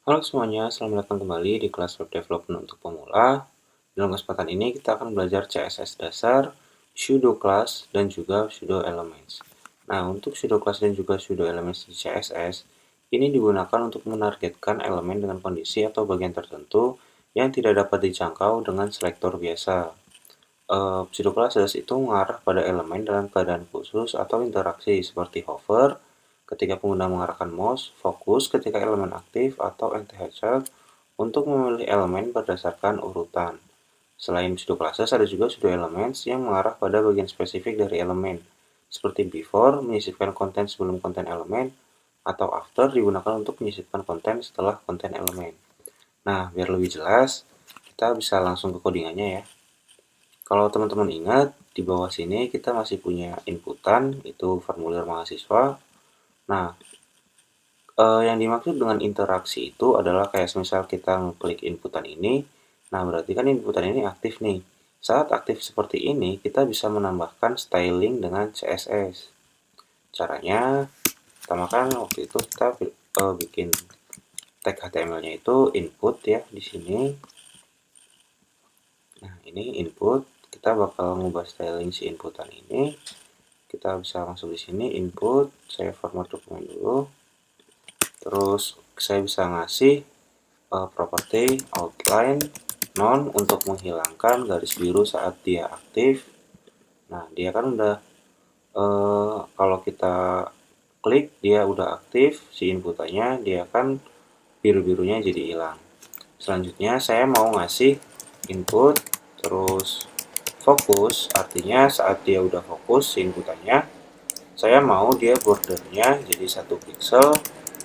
Halo semuanya, selamat datang kembali di kelas Web Development untuk pemula. Dalam kesempatan ini kita akan belajar CSS dasar, pseudo class, dan juga pseudo elements. Nah, untuk pseudo class dan juga pseudo elements di CSS, ini digunakan untuk menargetkan elemen dengan kondisi atau bagian tertentu yang tidak dapat dijangkau dengan selektor biasa. Pseudo classes itu mengarah pada elemen dalam keadaan khusus atau interaksi seperti hover ketika pengguna mengarahkan mouse, fokus ketika elemen aktif, atau anti-headshot untuk memilih elemen berdasarkan urutan. Selain pseudo classes, ada juga pseudo elements yang mengarah pada bagian spesifik dari elemen, seperti before menyisipkan konten sebelum konten elemen, atau after digunakan untuk menyisipkan konten setelah konten elemen. Nah, biar lebih jelas, kita bisa langsung ke codingannya ya. Kalau teman-teman ingat, di bawah sini kita masih punya inputan, itu formulir mahasiswa. Nah, yang dimaksud dengan interaksi itu adalah kayak misal kita ngeklik inputan ini, nah berarti kan inputan ini aktif nih. Saat aktif seperti ini, kita bisa menambahkan styling dengan CSS. Caranya, pertama kan waktu itu kita bikin tag HTML-nya itu input ya di sini. Nah, ini input, kita bakal ngubah styling si inputan ini. Kita bisa langsung di sini input, saya format dokumen dulu. Terus saya bisa ngasih properti outline none untuk menghilangkan garis biru saat dia aktif. Nah, dia kan udah kalau kita klik dia udah aktif si inputannya, dia kan biru-birunya jadi hilang. Selanjutnya saya mau ngasih input terus fokus, artinya saat dia udah fokus si inputannya, saya mau dia bordernya jadi 1 pixel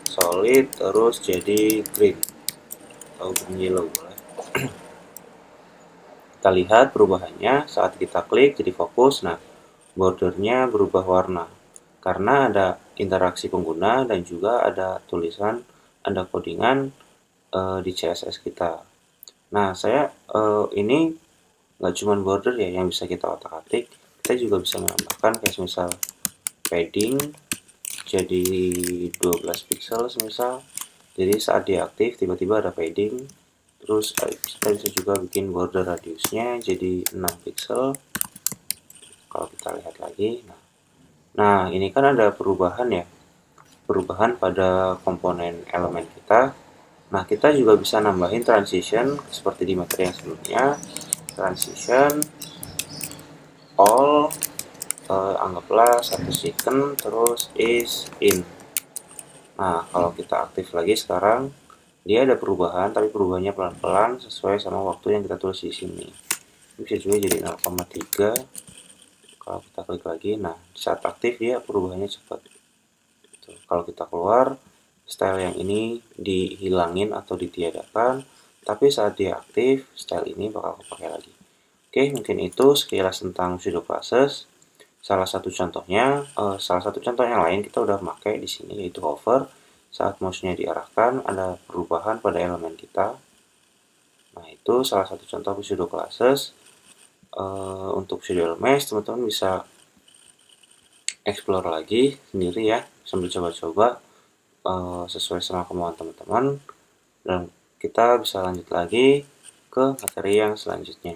solid terus jadi green atau green yellow boleh. Kita lihat perubahannya saat kita klik jadi fokus. Nah, bordernya berubah warna karena ada interaksi pengguna dan juga ada tulisan, ada codingan di CSS kita. Nah, saya ini nggak cuma border ya yang bisa kita otak-atik, kita juga bisa menambahkan kayak misal padding jadi 12 pixel misal. Jadi saat dia aktif tiba-tiba ada padding. Terus kita bisa juga bikin border radiusnya jadi 6 pixel. Kalau kita lihat lagi, nah ini kan ada perubahan ya, perubahan pada komponen elemen kita. Nah, kita juga bisa nambahin transition seperti di materi yang sebelumnya. Transition all anggaplah 1 second terus is in. Nah, kalau kita aktif lagi sekarang, dia ada perubahan, tapi perubahannya pelan-pelan sesuai sama waktu yang kita tulis di sini. Ini bisa juga jadi 0,3. Kalau kita klik lagi, nah saat aktif dia perubahannya cepat. Kalau kita keluar, style yang ini dihilangin atau ditiadakan, tapi saat dia aktif, style ini bakal kepake lagi. Oke, mungkin itu sekilas tentang pseudo classes. Salah satu contoh yang lain kita udah pakai di sini yaitu hover. Saat mouse-nya diarahkan, ada perubahan pada elemen kita. Nah, itu salah satu contoh pseudo classes. Untuk pseudo elements, teman-teman bisa explore lagi sendiri ya, sambil coba-coba sesuai sama kemauan teman-teman. Dan kita bisa lanjut lagi ke materi yang selanjutnya.